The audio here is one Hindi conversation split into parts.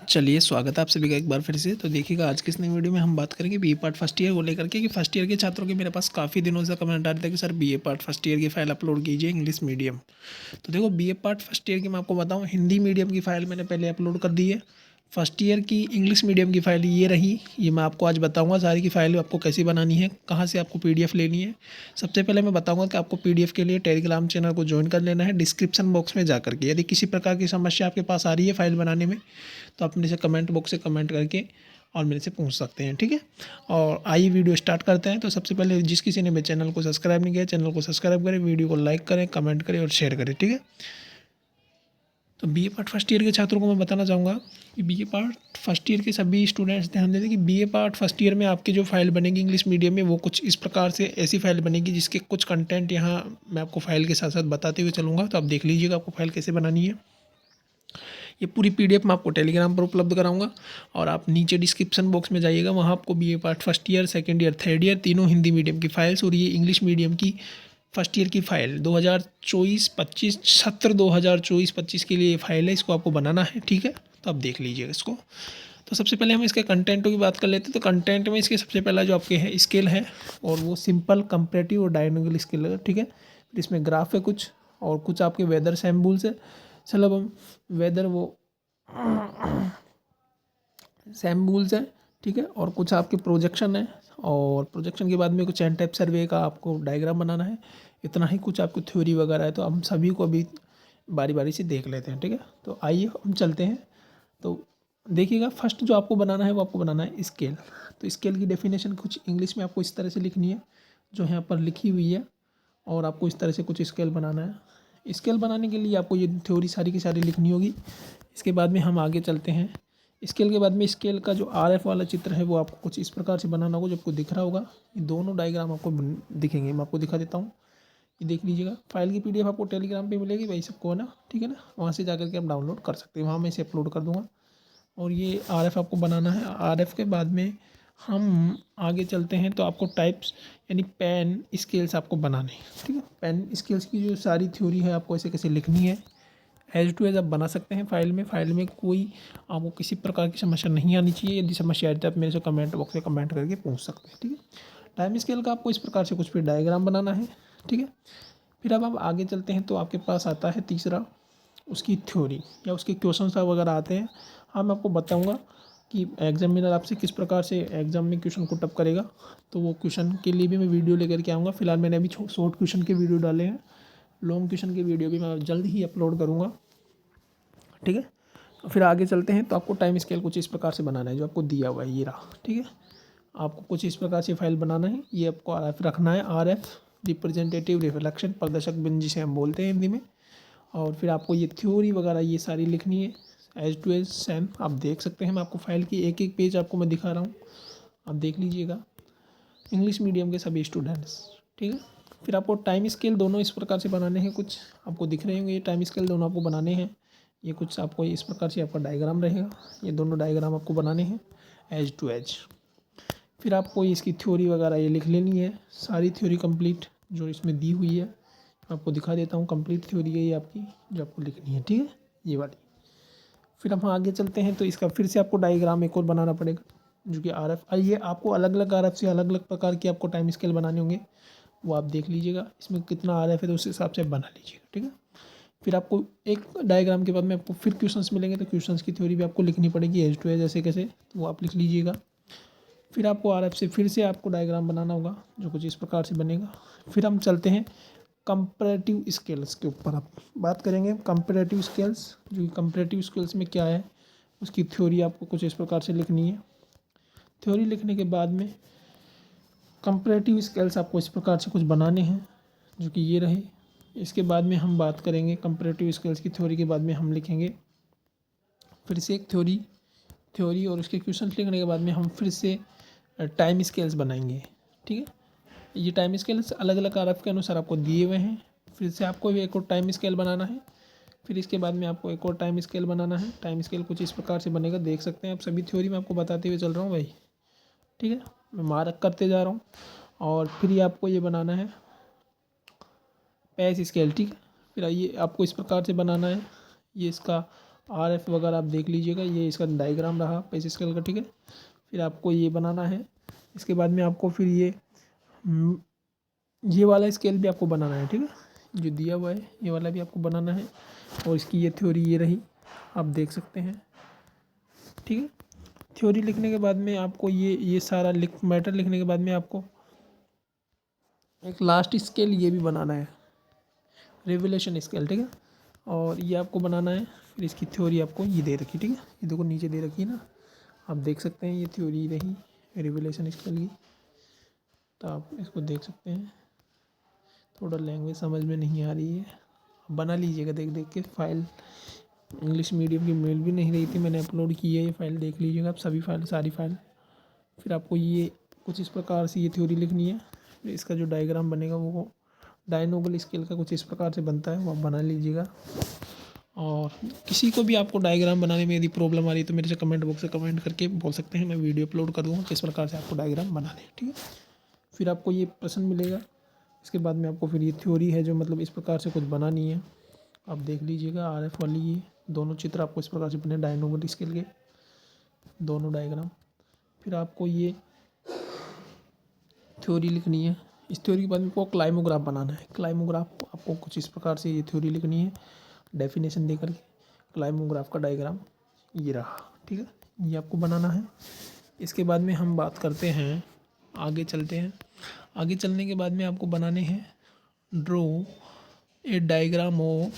चलिए, स्वागत है आप सभी का एक बार फिर से। तो देखिएगा, आज की इस नई वीडियो में हम बात करेंगे बीए पार्ट फर्स्ट ईयर को लेकर के कि फर्स्ट ईयर के छात्रों के मेरे पास काफ़ी दिनों से कमेंट आ रहे थे कि sir BA part first year की फ़ाइल अपलोड कीजिए इंग्लिश मीडियम। तो देखो, बीए पार्ट फर्स्ट ईयर की मैं आपको बताऊं, हिंदी मीडियम की फ़ाइल मैंने पहले अपलोड कर दी है। फर्स्ट ईयर की इंग्लिश मीडियम की फ़ाइल ये रही। ये मैं आपको आज बताऊंगा सारी की फ़ाइल आपको कैसी बनानी है, कहाँ से आपको पीडीएफ लेनी है। सबसे पहले मैं बताऊंगा कि आपको पीडीएफ के लिए टेलीग्राम चैनल को ज्वाइन कर लेना है डिस्क्रिप्शन बॉक्स में जाकर के। यदि किसी प्रकार की समस्या आपके पास आ रही है फ़ाइल बनाने में, तो आप मेरे से कमेंट बॉक्स से कमेंट करके और मेरे से पूछ सकते हैं, ठीक है। और आइए वीडियो स्टार्ट करते हैं। तो सबसे पहले जिस किसी ने मेरे चैनल को सब्सक्राइब नहीं किया, चैनल को सब्सक्राइब करें, वीडियो को लाइक करें, कमेंट करें और शेयर करें, ठीक है। तो बीए पार्ट फर्स्ट ईयर के छात्रों को मैं बताना चाहूँगा कि बीए पार्ट फर्स्ट ईयर के सभी स्टूडेंट्स ध्यान दें कि बीए पार्ट फर्स्ट ईयर में आपकी जो फाइल बनेगी इंग्लिश मीडियम में, वो कुछ इस प्रकार से ऐसी फाइल बनेगी जिसके कुछ कंटेंट यहाँ मैं आपको फाइल के साथ साथ बताते हुए चलूँगा। तो आप देख लीजिएगा आपको फाइल कैसे बनानी है। ये पूरी पीडीएफ मैं आपको टेलीग्राम पर उपलब्ध कराऊंगा और आप नीचे डिस्क्रिप्शन बॉक्स में जाइएगा, वहाँ आपको BA part first year, second year, third year तीनों हिंदी मीडियम की फाइल्स और ये इंग्लिश मीडियम की फर्स्ट ईयर की फ़ाइल 2024-25 सत्र 2024-25 के लिए ये फाइल है, इसको आपको बनाना है, ठीक है। तो आप देख लीजिएगा इसको। तो सबसे पहले हम इसके कंटेंटों की बात कर लेते हैं। तो कंटेंट में इसके सबसे पहला जो आपके है स्केल है, और वो सिंपल, कंपैरेटिव और डायगोनल स्केल है, ठीक है। फिर इसमें ग्राफ है कुछ, और कुछ आपके वेदर सैम्बल्स है। चलो अब हम वेदर वो सैम्बल्स है, ठीक है। और कुछ आपके प्रोजेक्शन है, और प्रोजेक्शन के बाद में कुछ एन टाइप सर्वे का आपको डायग्राम बनाना है। इतना ही कुछ आपको थ्योरी वगैरह है। तो हम सभी को अभी बारी बारी से देख लेते हैं, ठीक है। तो आइए हम चलते हैं। तो देखिएगा, फर्स्ट जो आपको बनाना है वो आपको बनाना है स्केल। तो स्केल की डेफिनेशन कुछ इंग्लिश में आपको इस तरह से लिखनी है जो यहाँ पर लिखी हुई है, और आपको इस तरह से कुछ स्केल बनाना है। स्केल बनाने के लिए आपको ये थ्योरी सारी की सारी लिखनी होगी। इसके बाद में हम आगे चलते हैं। स्केल के बाद में स्केल का जो आरएफ वाला चित्र है वो आपको कुछ इस प्रकार से बनाना होगा, जो आपको दिख रहा होगा। ये दोनों डायग्राम आपको दिखेंगे, मैं आपको दिखा देता हूँ। ये देख लीजिएगा, फाइल की पीडीएफ आपको टेलीग्राम पे मिलेगी, वही सबको है ना, ठीक है ना। वहाँ से जाकर के आप डाउनलोड कर सकते हैं, वहाँ मैं इसे अपलोड कर दूँगा। और ये आरएफ आपको बनाना है। आरएफ के बाद में हम आगे चलते हैं। तो आपको टाइप्स यानी पेन स्केल्स आपको बनाने हैं, ठीक है। पेन स्केल्स की जो सारी थ्योरी है आपको ऐसे कैसे लिखनी है, एज टू एज आप बना सकते हैं फाइल में कोई आपको किसी प्रकार की समस्या नहीं आनी चाहिए। यदि समस्या आती है तो आप मेरे से कमेंट बॉक्स में कमेंट करके पूछ सकते हैं, ठीक है। टाइम स्केल का आपको इस प्रकार से कुछ भी डायग्राम बनाना है, ठीक है। फिर अब आप आगे चलते हैं। तो आपके पास आता है तीसरा, उसकी थ्योरी या उसके क्वेश्चन वगैरह आते हैं। हाँ, मैं आपको बताऊंगा कि एग्जामिनर आपसे किस प्रकार से एग्जाम में क्वेश्चन को टप करेगा। तो वो क्वेश्चन के लिए भी मैं वीडियो लेकर के आऊँगा। फिलहाल मैंने अभी शॉर्ट क्वेश्चन के वीडियो डाले हैं, लॉन्ग क्वेश्चन की वीडियो भी मैं जल्द ही अपलोड करूँगा, ठीक है। तो फिर आगे चलते हैं। तो आपको टाइम स्केल कुछ इस प्रकार से बनाना है जो आपको दिया हुआ है, ये रहा, ठीक है। आपको कुछ इस प्रकार से फाइल बनाना है। ये आपको आरएफ रखना है, आरएफ रिप्रेजेंटेटिव रिफ्लेक्शन, प्रदर्शक बिंदु जिसे हम बोलते हैं हिंदी में। और फिर आपको ये थ्योरी वगैरह ये सारी लिखनी है एज टू एज सेम। आप देख सकते हैं, मैं आपको फाइल की एक एक पेज आपको मैं दिखा रहा हूँ, आप देख लीजिएगा, इंग्लिश मीडियम के सभी स्टूडेंट्स, ठीक है। फिर आपको टाइम स्केल दोनों इस प्रकार से बनाने हैं, कुछ आपको दिख रहे होंगे। ये टाइम स्केल दोनों आपको बनाने हैं। ये कुछ आपको इस प्रकार से आपका डायग्राम रहेगा। ये दोनों डायग्राम आपको बनाने हैं एज टू एज। फिर आपको इसकी थ्योरी वगैरह ये लिख लेनी है, सारी थ्योरी कंप्लीट जो इसमें दी हुई है। मैं आपको दिखा देता हूँ, कंप्लीट थ्योरी है ये आपकी जो आपको लिखनी है, ठीक है, ये वाली। फिर हम आगे चलते हैं। तो इसका फिर से आपको डायग्राम एक और बनाना पड़ेगा जो कि आरएफ, ये आपको अलग अलग आरएफ से अलग अलग प्रकार के आपको टाइम स्केल बनाने होंगे। वो आप देख लीजिएगा, इसमें कितना आरएफ है तो उस हिसाब से बना लीजिएगा, ठीक है। फिर आपको एक डायग्राम के बाद में आपको फिर क्वेश्चंस मिलेंगे, तो क्वेश्चंस की थ्योरी भी आपको लिखनी पड़ेगी एज टू एज, ऐसे कैसे, तो वो आप लिख लीजिएगा। फिर आपको आरएफ से फिर से आपको डायग्राम बनाना होगा जो कुछ इस प्रकार से बनेगा। फिर हम चलते हैं कंपैरेटिव स्केल्स के ऊपर, आप बात करेंगे कंपैरेटिव स्केल्स। जो कि कंपैरेटिव स्केल्स में क्या है, उसकी थ्योरी आपको कुछ इस प्रकार से लिखनी है। थ्योरी लिखने के बाद में कंपैरेटिव स्केल्स आपको इस प्रकार से कुछ बनाने हैं जो कि ये रहे। इसके बाद में हम बात करेंगे कंपैरेटिव स्केल्स की थ्योरी के बाद में हम लिखेंगे फिर से एक थ्योरी और उसके क्वेश्चन लिखने के बाद में हम फिर से टाइम स्केल्स बनाएंगे, ठीक है। ये टाइम स्केल्स अलग अलग आरएफ के अनुसार आपको दिए हुए हैं। फिर से आपको भी एक और टाइम स्केल बनाना है। फिर इसके बाद में आपको एक और टाइम स्केल बनाना है। टाइम स्केल कुछ इस प्रकार से बनेगा, देख सकते हैं आप। सभी थ्योरी मैं आपको बताते हुए चल रहा हूँ भाई, ठीक है, मैं मार्क करते जा रहा हूँ। और फिर ये आपको ये बनाना है पेस स्केल, ठीक है। फिर ये आपको इस प्रकार से बनाना है, ये इसका RF वगैरह आप देख लीजिएगा। ये इसका डायग्राम रहा पेज स्केल का, ठीक है। फिर आपको ये बनाना है। इसके बाद में आपको फिर ये वाला स्केल भी आपको बनाना है, ठीक है। जो दिया हुआ है ये वाला भी आपको बनाना है। और इसकी ये थ्योरी ये रही, आप देख सकते हैं, ठीक है। थ्योरी लिखने के बाद में आपको ये सारा मैटर लिखने के बाद में आपको एक लास्ट स्केल ये भी बनाना है, रिवोल्यूशन स्केल, ठीक है। और ये आपको बनाना है। फिर इसकी थ्योरी आपको ये दे रखी, ठीक है। ये देखो नीचे दे रखी है ना, आप देख सकते हैं। ये थ्योरी रही रिवोल्यूशन स्केल की, तो आप इसको देख सकते हैं। थोड़ा लैंग्वेज समझ में नहीं आ रही है, बना लीजिएगा देख देख के। फाइल इंग्लिश मीडियम की मिल भी नहीं रही थी, मैंने अपलोड की है। ये फाइल देख लीजिएगा आप, सभी फाइल, सारी फाइल। फिर आपको ये कुछ इस प्रकार से ये थ्योरी लिखनी है। फिर इसका जो डायग्राम बनेगा वो डायनोगल स्केल का कुछ इस प्रकार से बनता है, वो आप बना लीजिएगा। और किसी को भी आपको डायग्राम बनाने में यदि प्रॉब्लम आ रही है तो मेरे से कमेंट बॉक्स से कमेंट करके बोल सकते हैं, मैं वीडियो अपलोड कर दूँगा किस प्रकार से आपको डायग्राम बनाने हैं, ठीक है। फिर आपको ये प्रश्न मिलेगा। इसके बाद में आपको फिर ये थ्योरी है जो मतलब इस प्रकार से कुछ बनानी है, आप देख लीजिएगा। RF वाली ये दोनों चित्र आपको इस प्रकार से बने, डायनोगल स्केल के दोनों डायग्राम। फिर आपको ये थ्योरी लिखनी है। इस थ्योरी के बाद में आपको क्लाइमोग्राफ बनाना है। क्लाइमोग्राफ आपको कुछ इस प्रकार से ये थ्योरी लिखनी है, डेफिनेशन दे करके। क्लाइमोग्राफ का डायग्राम ये रहा, ठीक है। ये आपको बनाना है। इसके बाद में हम बात करते हैं, आगे चलते हैं। आगे चलने के बाद में आपको बनाने हैं ड्रो ए डायग्राम हो,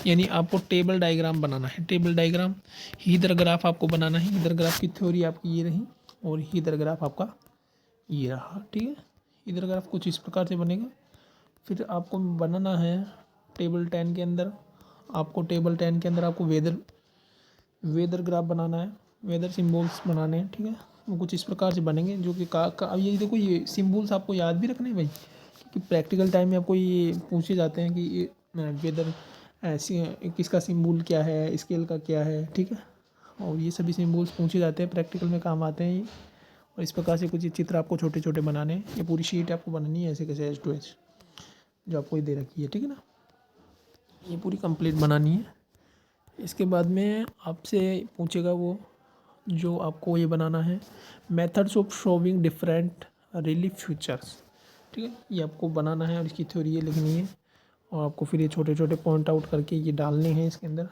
यानी आपको टेबल डायग्राम बनाना है। टेबल डायग्राम, हीदर ग्राफ आपको बनाना है। हीदर ग्राफ की थ्योरी आपकी ये रही, और हीदर ग्राफ आपका ये रहा, ठीक है। हीदर ग्राफ कुछ इस प्रकार से बनेगा। फिर आपको बनाना है टेबल 10 के अंदर, आपको वेदर ग्राफ बनाना है, वेदर सिम्बल्स बनाने हैं, ठीक है। वो कुछ इस प्रकार से बनेंगे जो कि अब ये देखो, ये सिम्बल्स आपको याद भी रखने हैं भाई, क्योंकि प्रैक्टिकल टाइम में आपको ये पूछे जाते हैं कि ये वेदर ऐसी किसका सिम्बल क्या है, स्केल का क्या है, ठीक है। और ये सभी सिम्बल्स पूछे जाते हैं, प्रैक्टिकल में काम आते हैं ये। और इस प्रकार से कुछ चित्र आपको छोटे छोटे बनाने हैं। ये पूरी शीट आपको बनानी है ऐसे कैसे एज टू एज जो आपको ये दे रखी है, ठीक है ना। ये पूरी कंप्लीट बनानी है। इसके बाद में आपसे पूछेगा वो जो आपको ये बनाना है, methods of showing different relief features, ठीक है। ये आपको बनाना है और इसकी थ्योरी ये लिखनी है। और आपको फिर ये छोटे छोटे पॉइंट आउट करके ये डालने हैं इसके अंदर।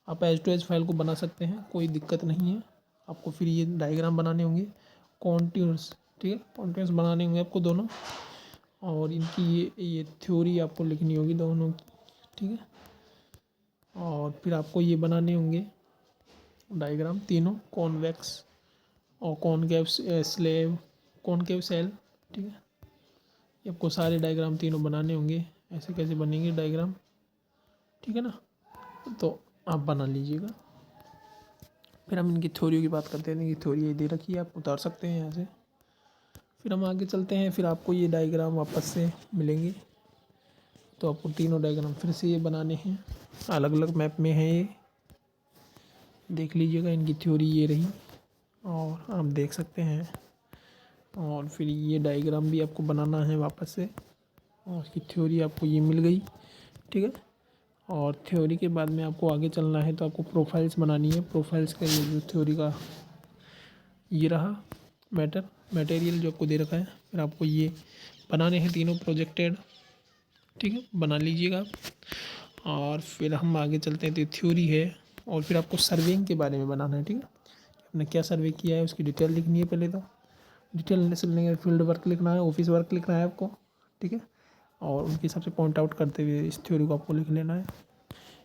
आप एज टू एज फाइल को बना सकते हैं, कोई दिक्कत नहीं है। आपको फिर ये डायग्राम बनाने होंगे, कॉन्टिन्यूस, ठीक है, कॉन्टिन्यूस बनाने होंगे आपको दोनों। और इनकी ये थ्योरी आपको लिखनी होगी दोनों की, ठीक है। और फिर आपको ये बनाने होंगे डायग्राम तीनों, कॉन्वेक्स और कॉनकेव सेल, ठीक है। ये आपको सारे डायग्राम तीनों बनाने होंगे। ऐसे कैसे बनेंगे डायग्राम, ठीक है ना, तो आप बना लीजिएगा। फिर हम इनकी थ्योरी की बात करते हैं। इनकी थ्योरी ये दे रखी है, आप उतार सकते हैं यहाँ से। फिर हम आगे चलते हैं। फिर आपको ये डायग्राम वापस से मिलेंगे, तो आपको तीनों डायग्राम फिर से ये बनाने हैं, अलग अलग मैप में है ये, देख लीजिएगा। इनकी थ्योरी ये रही और आप देख सकते हैं। और फिर ये डायग्राम भी आपको बनाना है वापस से, और उसकी थ्योरी आपको ये मिल गई, ठीक है। और थ्योरी के बाद में आपको आगे चलना है, तो आपको प्रोफाइल्स बनानी है। प्रोफाइल्स का ये जो थ्योरी का ये रहा मटेरियल जो आपको दे रखा है। फिर आपको ये बनाने हैं तीनों प्रोजेक्टेड, ठीक है, बना लीजिएगा आप। और फिर हम आगे चलते हैं, तो थ्योरी है। और फिर आपको सर्वेइंग के बारे में बनाना है, ठीक है। आपने क्या सर्वे किया है उसकी डिटेल लिखनी है पहले तो। डिटेल से लेंगे, फील्ड वर्क लिखना है, ऑफिस वर्क लिखना है आपको, ठीक है। और उनके हिसाब से पॉइंट आउट करते हुए इस थ्योरी को आपको लिख लेना है।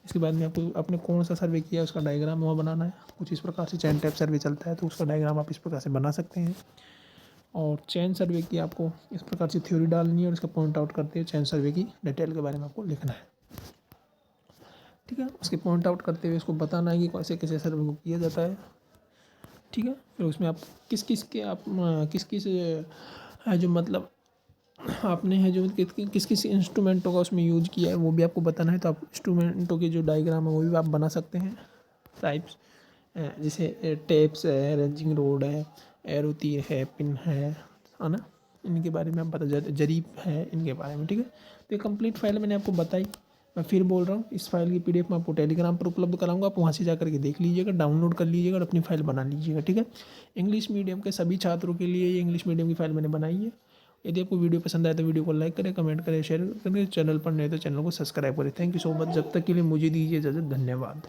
इसके बाद में आपको आपने कौन सा सर्वे किया है उसका डायग्राम वहाँ बनाना है। कुछ इस प्रकार से चैन टैप सर्वे चलता है, तो उसका डायग्राम आप इस प्रकार से बना सकते हैं। और चैन सर्वे की आपको इस प्रकार से थ्योरी डालनी है, और इसका पॉइंट आउट करते हुए चैन सर्वे की डिटेल के बारे में आपको लिखना है, ठीक है। उसके पॉइंट आउट करते हुए उसको बताना है कि कैसे कैसे सर्वे को किया जाता है, ठीक है। फिर उसमें आप किस किस जो मतलब आपने है जो किस किस इंस्ट्रूमेंटों का उसमें यूज किया है वो भी आपको बताना है। तो आप इंस्ट्रूमेंटों के जो डायग्राम है वो भी आप बना सकते हैं। टाइप्स जैसे टेप्स है, रेंजिंग रोड है, एरो तीर है, पिन है ना, इनके बारे में आप बता, जरीब है इनके बारे में, ठीक है। तो ये कंप्लीट फाइल मैंने आपको बताई। मैं फिर बोल रहा हूँ, इस फाइल की PDF मैं आपको टेलीग्राम पर उपलब्ध कराऊंगा, आप वहाँ से जाकर के देख लीजिएगा, डाउनलोड कर लीजिएगा और अपनी फाइल बना लीजिएगा, ठीक है। इंग्लिश मीडियम के सभी छात्रों के लिए ये इंग्लिश मीडियम की फाइल मैंने बनाई है। यदि आपको वीडियो पसंद आए तो वीडियो को लाइक करें, कमेंट करें, शेयर करें, चैनल पर नए तो चैनल को सब्सक्राइब करें। Thank you so much. जब तक के लिए मुझे दीजिए इजाज़त। धन्यवाद।